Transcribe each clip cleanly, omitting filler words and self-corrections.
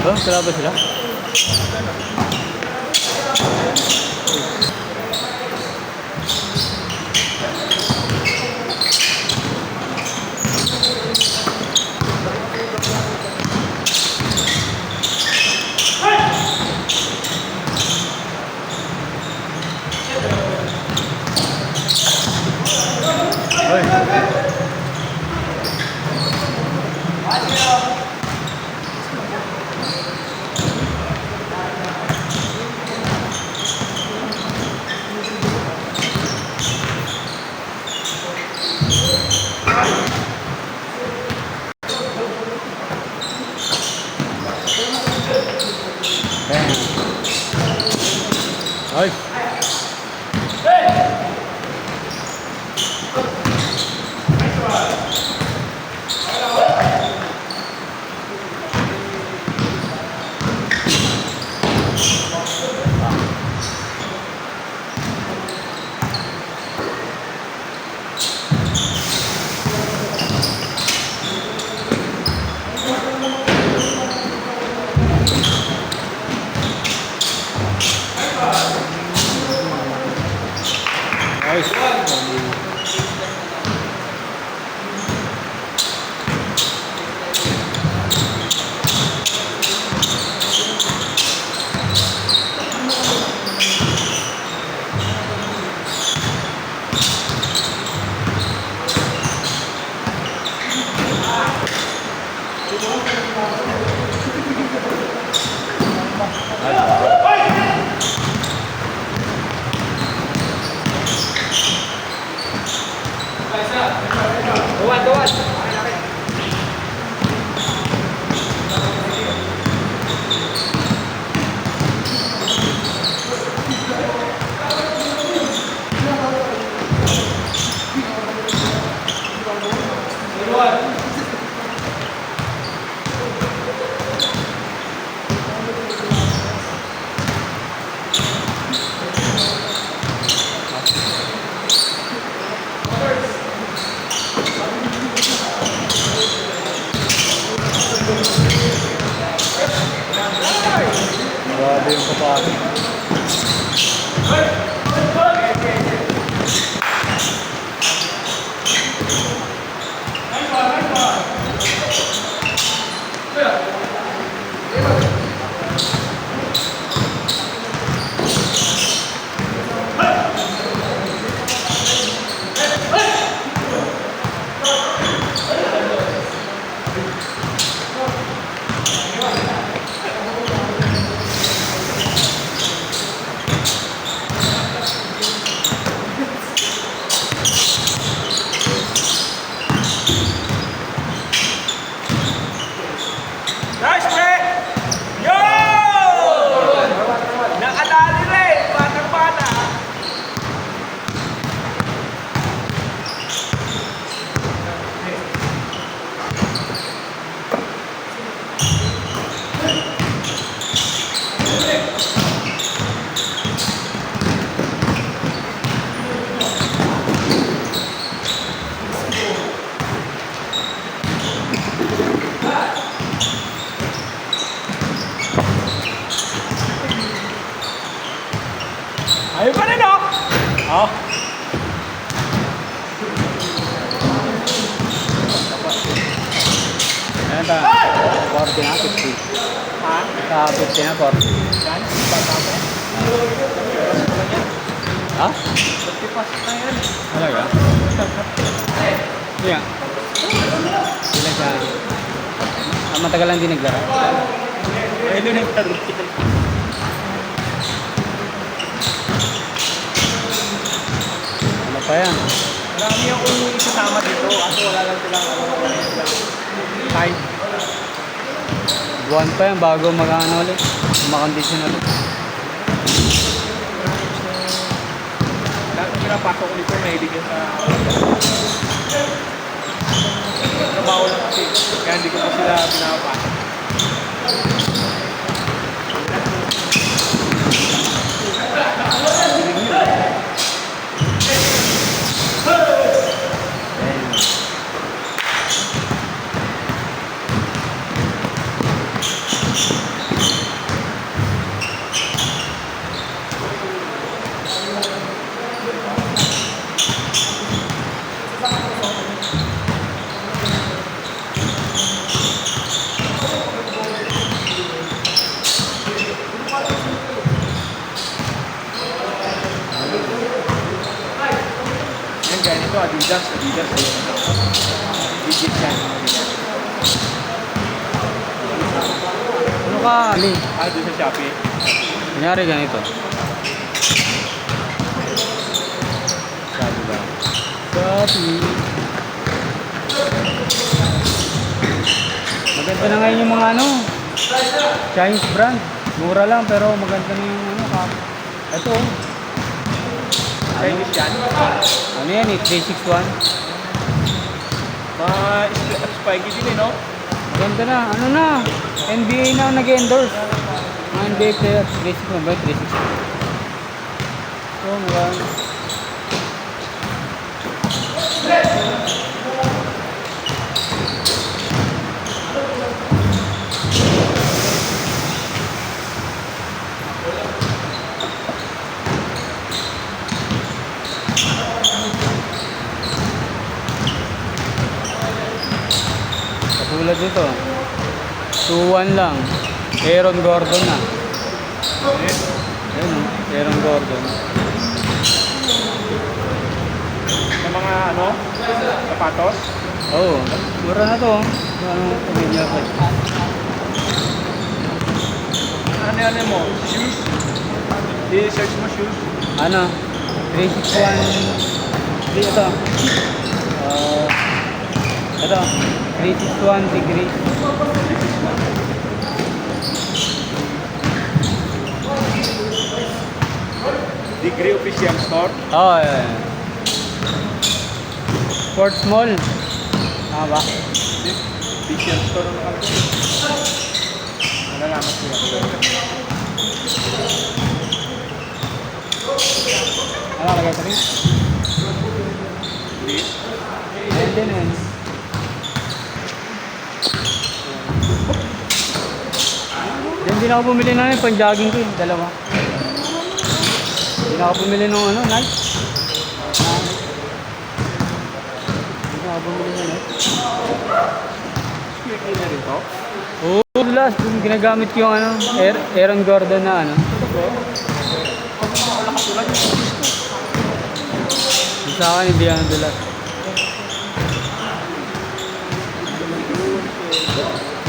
Oh, sila ba sila? Ay. Grabe yung kapatid. Ayun pa rin, oh! Oh. Ayan ta. 40 na, 50. Ha? Sa 50 na, 40. Yan? Ha? 50 pasok na yan. Talaga? Yeah. Sila siya. Matagal lang din naglaro. Ayun yung naglaro. Pa yan. Marami akong kasama dito. Ako wala lang silang Hi. Buwan pa yan bago mag-ano ulit. Makondisyon ulit. Lahat ng pinapasok ko dito may ibigay sa trabaho lang kasi. Kaya hindi ko pa sila pinapasok. Adidas. Digit yan. Ano ka, Ali? Doon sa Shopee. Kunyari ganito. Sabi ba? Shopee. Maganda na ngayon yung mga ano, Chinese brand. Mura lang pero maganda na yung ano. Ito. Chinese yan. Ano yan eh? 361. Spiky din no? Maganda na. Ano na? NBA na nag-endorse. Mga NBA player. 361 ba? 361. So, maganda. Katulad dito. 2-1 lang. Aaron Gordon na. Ayun, Aaron Gordon. Yung mga sapatos. Oo, mura na to. Ano pamilya ko? Ano mo? Shoes? I-search mo shoes. Ano? 361. Ito. Ito. 361 degrees. Degree official store. Oo, Sports Mall. Tama ba? Official store na nakalagay. Malalaman ko yan. Ano lagay ko rin? Maintenance. Diyan din ako bumili na yun, pang-jogging ko yung dalawa. Hindi na ako bumili ng Nike. Hindi na ako bumili ng Nike. Squeaky na rin to. Oo, last, yung ginagamit ko yung Aaron Gordon na Yung sa akin, hindi yan dulas.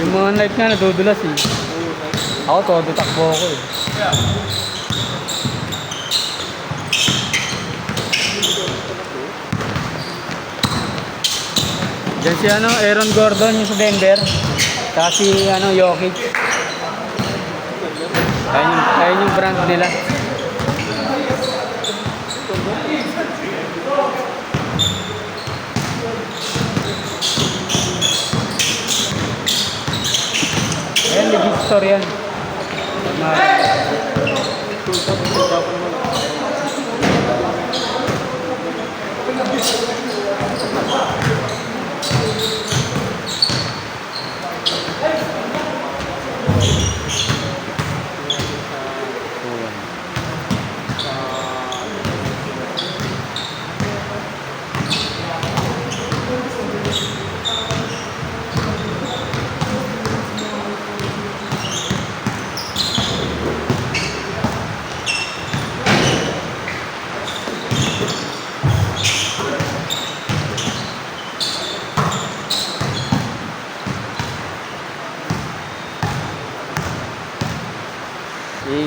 Yung mga Nike nga, nadudulas eh. Ako, todo takbo ako eh. Diyan si Aaron Gordon yung sa Denver. Saka si Jokic. Ayun yung brand nila. Ayan, legit store yan.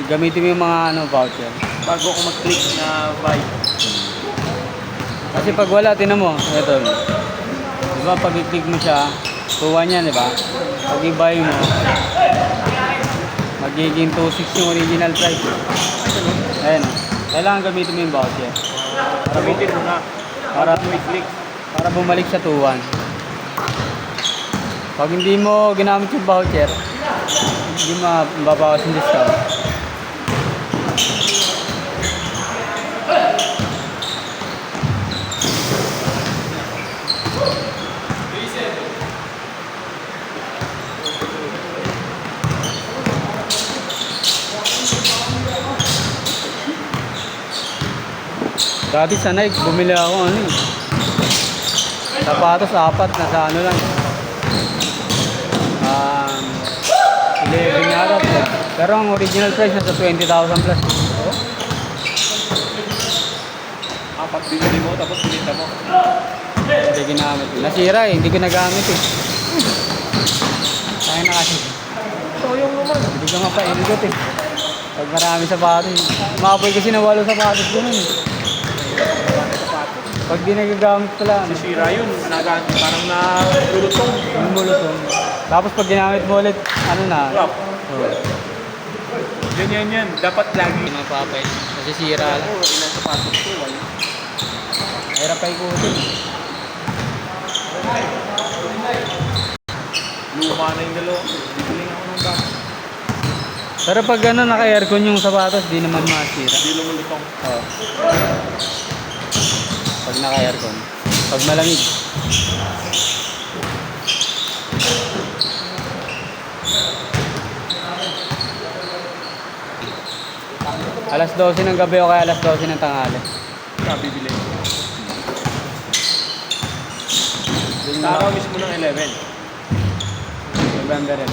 Gamitin mo yung mga voucher. Bago ako mag-click na buy. Kasi pag wala, tinan mo, ito. Diba pag i-click mo siya, tuwa niya, diba? Pag i-buy mo, magiging 2.6 yung original price. Ayan o. Kailangan gamitin mo yung voucher. Gamitin mo na. Para may click. Para bumalik sa 2.1. Pag hindi mo ginamit yung voucher, hindi mababawas yung discount. Dati sa Nike, bumili ako sapatos 4, nasa lang. 11 yata. Pero ang original price nasa 20,000 plus. Apat binili mo, tapos binita mo. Hindi ginamit. Nasira eh, hindi ko nagamit eh. Kaya na kasi. Toyong naman. Hindi ko mapaindot eh. Pag marami sapatos. Mapoy kasi na 8 sapatos ko nun eh. Pag di nagagamit pala, Sisira yun. Parang nalulutong. lumulutong. Tapos pag ginamit mo ulit, ano na. Crap. Oh. Yan. Dapat lagi. Hindi mapapay. Nasisira lang. Oo, ilang sapatos ko. Wala. Mahirap pa ikutin. Luma na yung dalawa. Bibiling ako ng bago. Pero pag ano, naka-aircon yung sapatos, di naman masira. Hindi lumulutong. Oo. Pag naka-aircon. Pag malamig. Alas 12 ng gabi o kaya alas 12 ng tanghali. Bibili. Yun Sa araw mismo ng 11. November 11.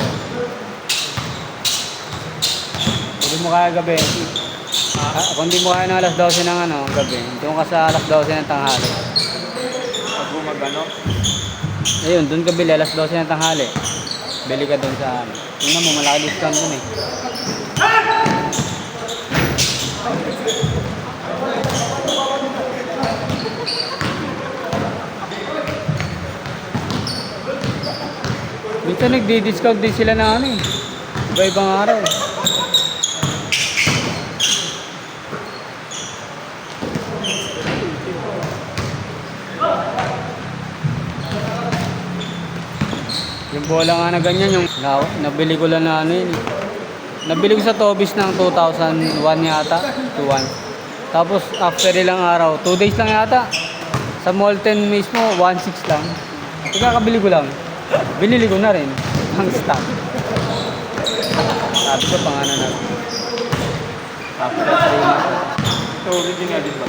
Kung di mo kaya gabi, kung di mo kaya ng alas 12 ng ano, gabi, doon ka sa alas 12 ng tanghali. Pag gumagano. Ayun, doon ka bili, alas 12 ng tanghali. Bili ka doon sa ano. Tingnan mo, malaki discount doon eh. Minsan nagdi-discount din sila na ano eh. Iba-ibang araw. Yung bola nga na ganyan, yung nabili ko lang na ano yun. Nabili ko sa Tobis ng 2001 yata, 21. Tapos after ilang araw, 2 days lang yata. Sa Molten mismo, 1.6 lang. Ikakabili ko lang. Binili ko na rin. Ang stock. Sabi ko pang ano na. After 3 months. Ito, original din ba?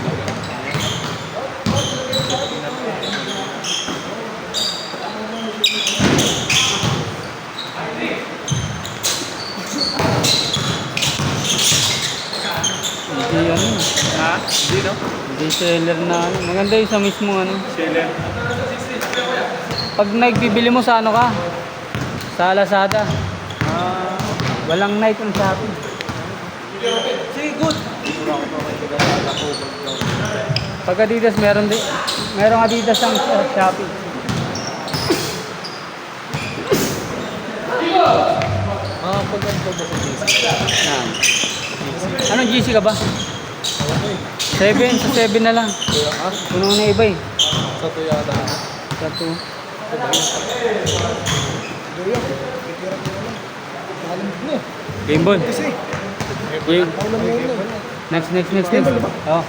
Hindi ano. Ha? Hindi, no? Hindi seller na ano. Maganda yung sa mismo ano. Seller. Pag nagbibili mo sa ano ka? Sa Lazada. Ah. Walang night on Shopee. Sige, good. Dito lang ako may taga-tala ko. Pag Adidas meron din. Merong Adidas ang Shopee. Pag ganito ba sa GC? Yan. Anong GC ka ba? 7, sa 7 na lang. Puno na iba eh. Sa Toyota. Sa 2. Game ball. Game. Next. Oh.